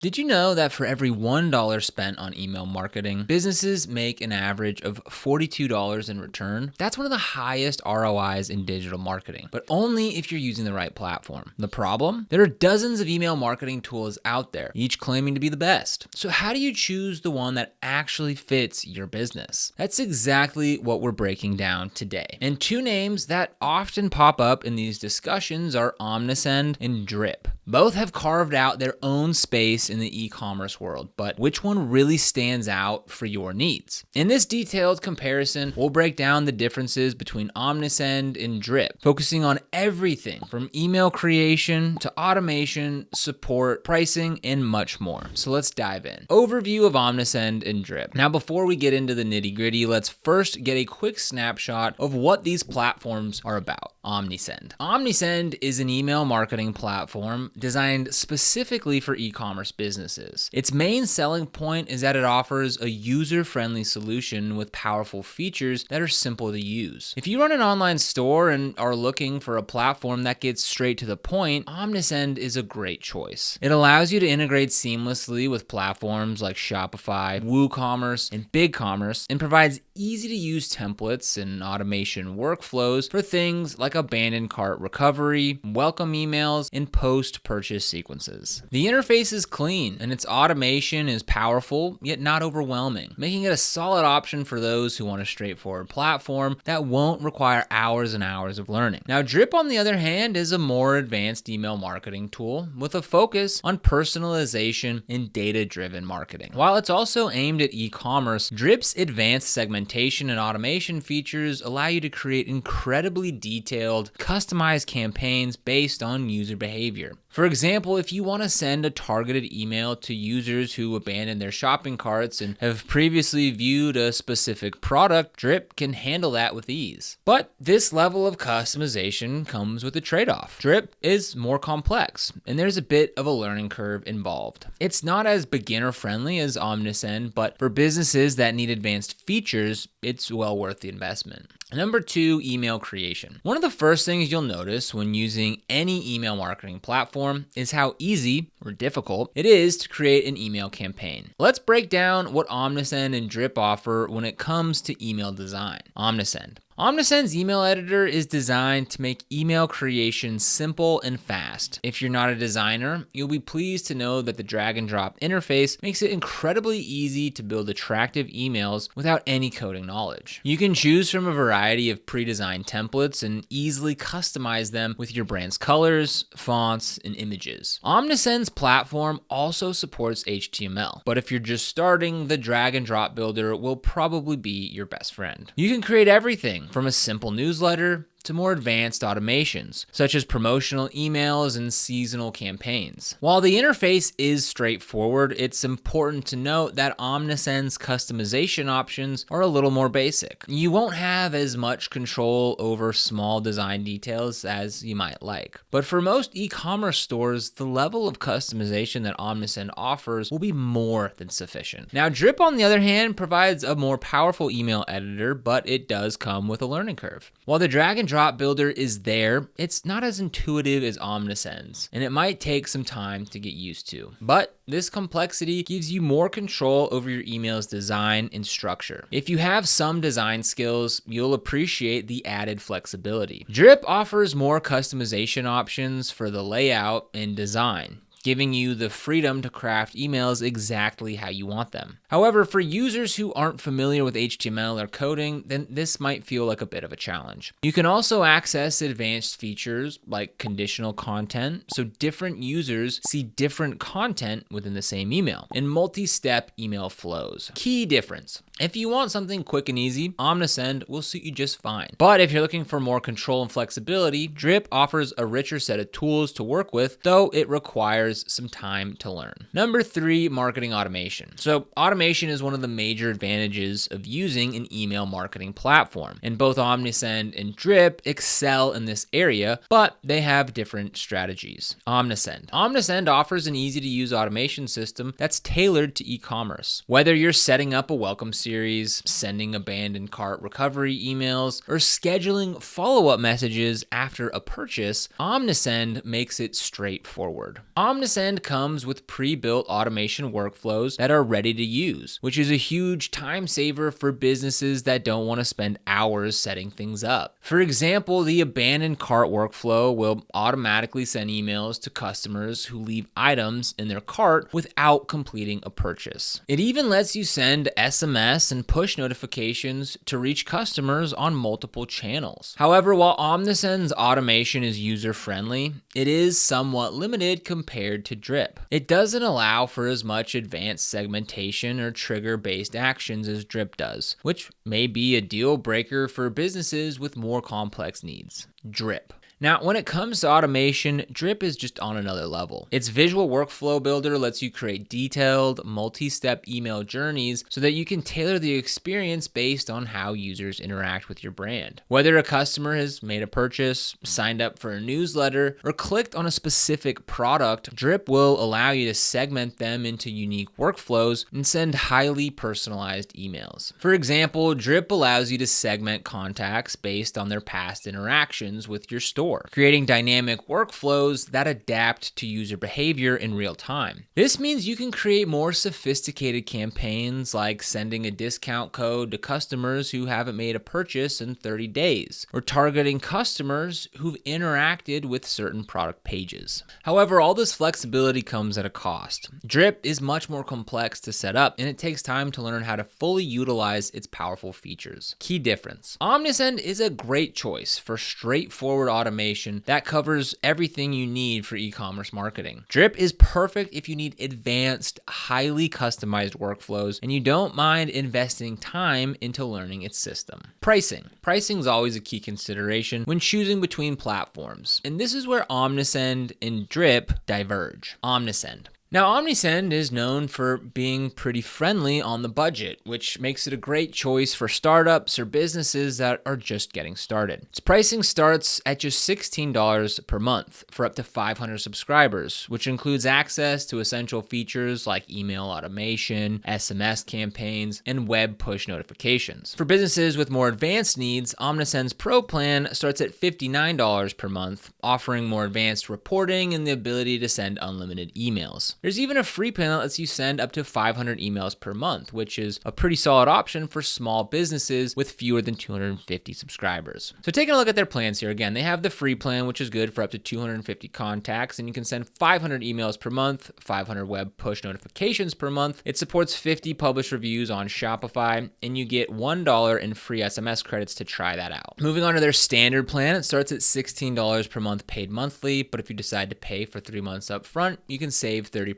Did you know that for every $1 spent on email marketing, businesses make an average of $42 in return? That's one of the highest ROIs in digital marketing, but only if you're using the right platform. The problem? There are dozens of email marketing tools out there, each claiming to be the best. So how do you choose the one that actually fits your business? That's exactly what we're breaking down today. And two names that often pop up in these discussions are Omnisend and Drip. Both have carved out their own space in the e-commerce world, but which one really stands out for your needs? In this detailed comparison, we'll break down the differences between Omnisend and Drip, focusing on everything from email creation to automation, support, pricing, and much more. So let's dive in. Overview of Omnisend and Drip. Now, before we get into the nitty-gritty, let's first get a quick snapshot of what these platforms are about. Omnisend. Omnisend is an email marketing platform designed specifically for e-commerce businesses. Its main selling point is that it offers a user-friendly solution with powerful features that are simple to use. If you run an online store and are looking for a platform that gets straight to the point, Omnisend is a great choice. It allows you to integrate seamlessly with platforms like Shopify, WooCommerce, and BigCommerce, and provides easy-to-use templates and automation workflows for things like abandoned cart recovery, welcome emails, and post-purchase sequences. The interface is clean, and its automation is powerful, yet not overwhelming, making it a solid option for those who want a straightforward platform that won't require hours and hours of learning. Now, Drip, on the other hand, is a more advanced email marketing tool with a focus on personalization and data-driven marketing. While it's also aimed at e-commerce, Drip's advanced segmentation and automation features allow you to create incredibly detailed, customized campaigns based on user behavior. For example, if you want to send a targeted email to users who abandon their shopping carts and have previously viewed a specific product, Drip can handle that with ease. But this level of customization comes with a trade-off. Drip is more complex, and there's a bit of a learning curve involved. It's not as beginner-friendly as Omnisend, but for businesses that need advanced features, it's well worth the investment. Number 2, email creation. One of the first things you'll notice when using any email marketing platform is how easy or difficult it is to create an email campaign. Let's break down what Omnisend and Drip offer when it comes to email design. Omnisend's email editor is designed to make email creation simple and fast. If you're not a designer, you'll be pleased to know that the drag and drop interface makes it incredibly easy to build attractive emails without any coding knowledge. You can choose from a variety of pre-designed templates and easily customize them with your brand's colors, fonts, and images. Omnisend's platform also supports HTML, but if you're just starting, the drag and drop builder will probably be your best friend. You can create everything from a simple newsletter to more advanced automations, such as promotional emails and seasonal campaigns. While the interface is straightforward, it's important to note that Omnisend's customization options are a little more basic. You won't have as much control over small design details as you might like. But for most e-commerce stores, the level of customization that Omnisend offers will be more than sufficient. Now, Drip, on the other hand, provides a more powerful email editor, but it does come with a learning curve. While the drag and drop builder is there, it's not as intuitive as Omnisend's, and it might take some time to get used to. But this complexity gives you more control over your email's design and structure. If you have some design skills, you'll appreciate the added flexibility. Drip offers more customization options for the layout and design, giving you the freedom to craft emails exactly how you want them. However, for users who aren't familiar with HTML or coding, then this might feel like a bit of a challenge. You can also access advanced features like conditional content, so different users see different content within the same email, and multi-step email flows. Key difference: if you want something quick and easy, Omnisend will suit you just fine. But if you're looking for more control and flexibility, Drip offers a richer set of tools to work with, though it requires some time to learn. Number 3, marketing automation. So automation is one of the major advantages of using an email marketing platform, and both Omnisend and Drip excel in this area, but they have different strategies. Omnisend offers an easy-to-use automation system that's tailored to e-commerce. Whether you're setting up a welcome series, sending abandoned cart recovery emails, or scheduling follow-up messages after a purchase, Omnisend makes it straightforward. Omnisend comes with pre-built automation workflows that are ready to use, which is a huge time saver for businesses that don't want to spend hours setting things up. For example, the abandoned cart workflow will automatically send emails to customers who leave items in their cart without completing a purchase. It even lets you send SMS and push notifications to reach customers on multiple channels. However, while Omnisend's automation is user-friendly, it is somewhat limited compared to Drip. It doesn't allow for as much advanced segmentation or trigger-based actions as Drip does, which may be a deal breaker for businesses with more complex needs. Drip. Now, when it comes to automation, Drip is just on another level. Its visual workflow builder lets you create detailed, multi-step email journeys so that you can tailor the experience based on how users interact with your brand. Whether a customer has made a purchase, signed up for a newsletter, or clicked on a specific product, Drip will allow you to segment them into unique workflows and send highly personalized emails. For example, Drip allows you to segment contacts based on their past interactions with your store, creating dynamic workflows that adapt to user behavior in real time. This means you can create more sophisticated campaigns like sending a discount code to customers who haven't made a purchase in 30 days, or targeting customers who've interacted with certain product pages. However, all this flexibility comes at a cost. Drip is much more complex to set up, and it takes time to learn how to fully utilize its powerful features. Key difference: Omnisend is a great choice for straightforward automation that covers everything you need for e-commerce marketing. Drip is perfect if you need advanced, highly customized workflows and you don't mind investing time into learning its system. Pricing. Pricing is always a key consideration when choosing between platforms, and this is where Omnisend and Drip diverge. Omnisend. Now, Omnisend is known for being pretty friendly on the budget, which makes it a great choice for startups or businesses that are just getting started. Its pricing starts at just $16 per month for up to 500 subscribers, which includes access to essential features like email automation, SMS campaigns, and web push notifications. For businesses with more advanced needs, Omnisend's Pro plan starts at $59 per month, offering more advanced reporting and the ability to send unlimited emails. There's even a free plan that lets you send up to 500 emails per month, which is a pretty solid option for small businesses with fewer than 250 subscribers. So taking a look at their plans here, again, they have the free plan, which is good for up to 250 contacts, and you can send 500 emails per month, 500 web push notifications per month. It supports 50 published reviews on Shopify, and you get $1 in free SMS credits to try that out. Moving on to their standard plan, it starts at $16 per month paid monthly, but if you decide to pay for 3 months up front, you can save 30%,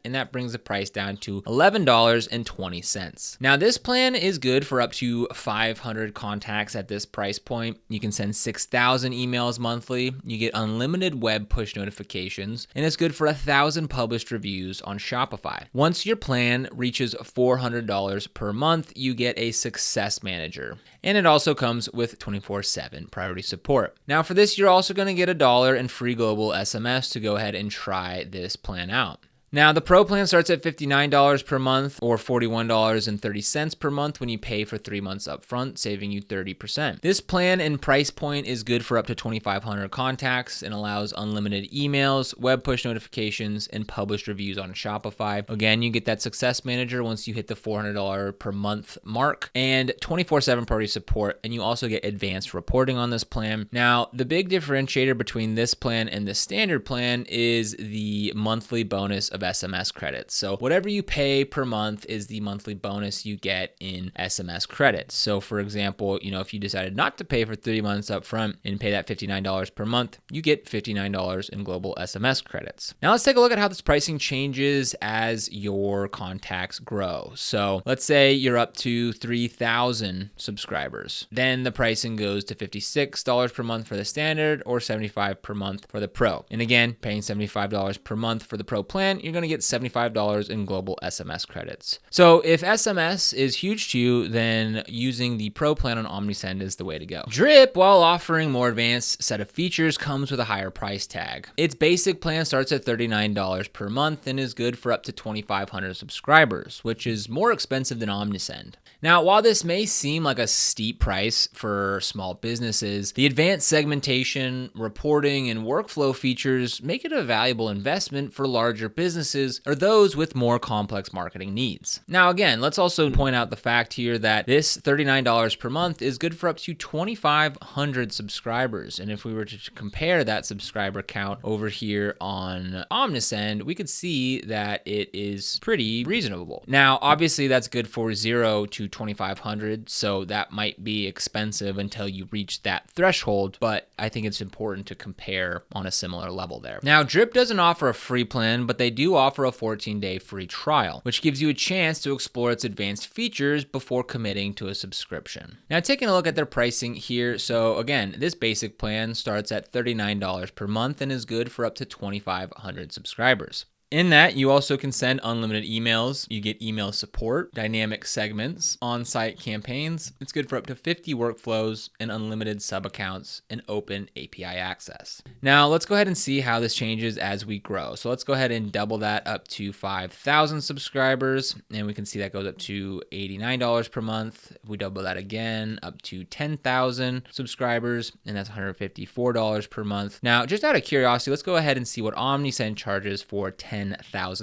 and that brings the price down to $11.20. Now, this plan is good for up to 500 contacts at this price point. You can send 6,000 emails monthly. You get unlimited web push notifications, and it's good for 1,000 published reviews on Shopify. Once your plan reaches $400 per month, you get a success manager, and it also comes with 24/7 priority support. Now, for this, you're also going to get $1 in free global SMS to go ahead and try this plan out. Now, the Pro plan starts at $59 per month or $41.30 per month when you pay for 3 months upfront, saving you 30%. This plan and price point is good for up to 2,500 contacts and allows unlimited emails, web push notifications, and published reviews on Shopify. Again, you get that success manager once you hit the $400 per month mark and 24/7 priority support, and you also get advanced reporting on this plan. Now, the big differentiator between this plan and the standard plan is the monthly bonus of SMS credits. So whatever you pay per month is the monthly bonus you get in SMS credits. So for example, if you decided not to pay for 3 months up front and pay that $59 per month, you get $59 in global SMS credits. Now let's take a look at how this pricing changes as your contacts grow. So let's say you're up to 3,000 subscribers. Then the pricing goes to $56 per month for the standard or $75 per month for the Pro. And again, paying $75 per month for the Pro plan, you're you're going to get $75 in global SMS credits. So if SMS is huge to you, then using the Pro plan on Omnisend is the way to go. Drip, while offering more advanced set of features, comes with a higher price tag. Its basic plan starts at $39 per month and is good for up to 2,500 subscribers, which is more expensive than Omnisend. Now, while this may seem like a steep price for small businesses, the advanced segmentation, reporting, and workflow features make it a valuable investment for larger businesses or those with more complex marketing needs. Now, again, let's also point out the fact here that this $39 per month is good for up to 2,500 subscribers. And if we were to compare that subscriber count over here on Omnisend, we could see that it is pretty reasonable. Now, obviously, that's good for 0 to 2,500, so that might be expensive until you reach that threshold, but I think it's important to compare on a similar level there. Now, Drip doesn't offer a free plan, but they do offer a 14-day free trial, which gives you a chance to explore its advanced features before committing to a subscription. Now, taking a look at their pricing here, so again, this basic plan starts at $39 per month and is good for up to 2,500 subscribers. In that, you also can send unlimited emails. You get email support, dynamic segments, on-site campaigns. It's good for up to 50 workflows and unlimited sub-accounts and open API access. Now, let's go ahead and see how this changes as we grow. So let's go ahead and double that up to 5,000 subscribers, and we can see that goes up to $89 per month. If we double that again, up to 10,000 subscribers, and that's $154 per month. Now, just out of curiosity, let's go ahead and see what Omnisend charges for 10,000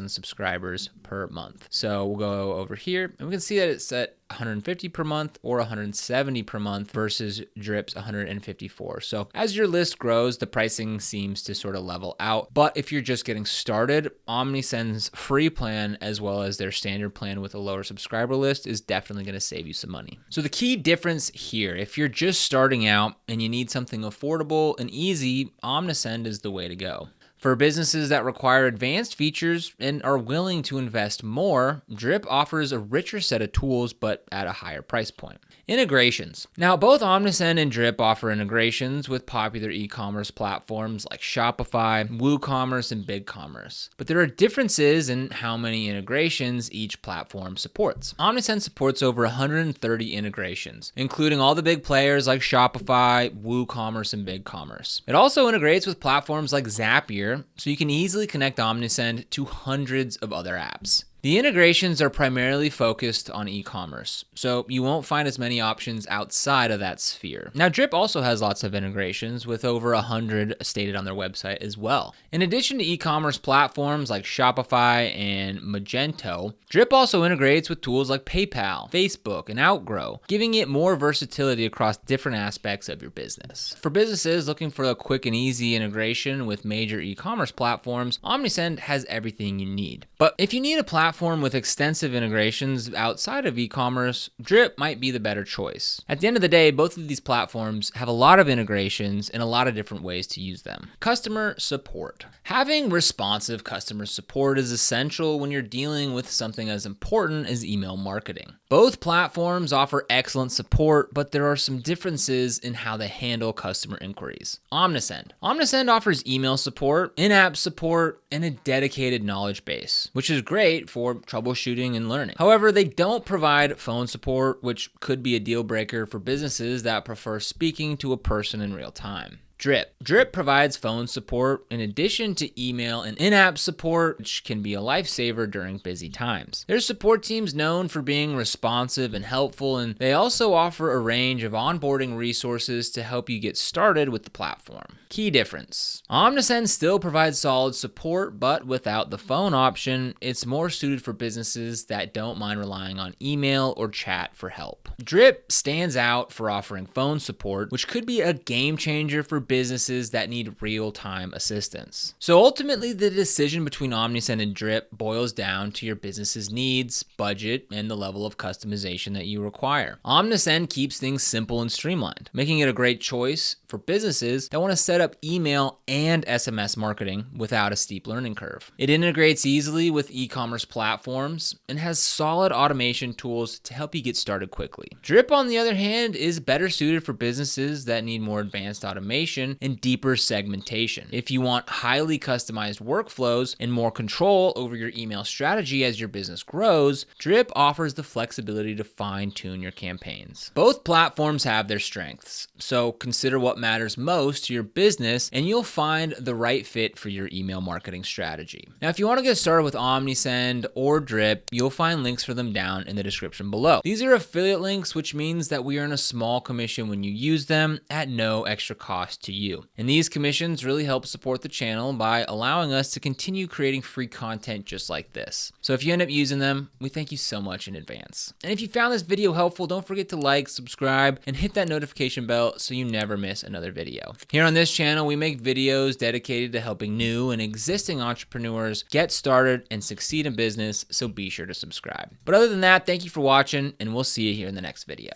subscribers per month. So we'll go over here and we can see that it's at $150 per month or $170 per month versus Drip's $154. So as your list grows, the pricing seems to sort of level out. But if you're just getting started, Omnisend's free plan as well as their standard plan with a lower subscriber list is definitely going to save you some money. So the key difference here, if you're just starting out and you need something affordable and easy, Omnisend is the way to go. For businesses that require advanced features and are willing to invest more, Drip offers a richer set of tools, but at a higher price point. Integrations. Now, both Omnisend and Drip offer integrations with popular e-commerce platforms like Shopify, WooCommerce, and BigCommerce. But there are differences in how many integrations each platform supports. Omnisend supports over 130 integrations, including all the big players like Shopify, WooCommerce, and BigCommerce. It also integrates with platforms like Zapier, so you can easily connect Omnisend to hundreds of other apps. The integrations are primarily focused on e-commerce, so you won't find as many options outside of that sphere. Now, Drip also has lots of integrations with over 100 stated on their website as well. In addition to e-commerce platforms like Shopify and Magento, Drip also integrates with tools like PayPal, Facebook, and Outgrow, giving it more versatility across different aspects of your business. For businesses looking for a quick and easy integration with major e-commerce platforms, Omnisend has everything you need. But if you need a platform with extensive integrations outside of e-commerce, Drip might be the better choice. At the end of the day, both of these platforms have a lot of integrations and a lot of different ways to use them. Customer support. Having responsive customer support is essential when you're dealing with something as important as email marketing. Both platforms offer excellent support, but there are some differences in how they handle customer inquiries. Omnisend offers email support, in-app support, and a dedicated knowledge base, which is great for troubleshooting and learning. However, they don't provide phone support, which could be a deal breaker for businesses that prefer speaking to a person in real time. Drip provides phone support in addition to email and in-app support, which can be a lifesaver during busy times. Their support team's known for being responsive and helpful, and they also offer a range of onboarding resources to help you get started with the platform. Key difference. Omnisend still provides solid support, but without the phone option, it's more suited for businesses that don't mind relying on email or chat for help. Drip stands out for offering phone support, which could be a game changer for businesses that need real-time assistance. So ultimately, the decision between Omnisend and Drip boils down to your business's needs, budget, and the level of customization that you require. Omnisend keeps things simple and streamlined, making it a great choice for businesses that want to set up email and SMS marketing without a steep learning curve. It integrates easily with e-commerce platforms and has solid automation tools to help you get started quickly. Drip, on the other hand, is better suited for businesses that need more advanced automation automation and deeper segmentation. If you want highly customized workflows and more control over your email strategy as your business grows, Drip offers the flexibility to fine-tune your campaigns. Both platforms have their strengths, so consider what matters most to your business and you'll find the right fit for your email marketing strategy. Now, if you want to get started with Omnisend or Drip, you'll find links for them down in the description below. These are affiliate links, which means that we earn a small commission when you use them at no extra cost to you. And these commissions really help support the channel by allowing us to continue creating free content just like this. So if you end up using them, we thank you so much in advance. And if you found this video helpful, don't forget to like, subscribe, and hit that notification bell so you never miss another video. Here on this channel, we make videos dedicated to helping new and existing entrepreneurs get started and succeed in business, so be sure to subscribe. But other than that, thank you for watching, and we'll see you here in the next video.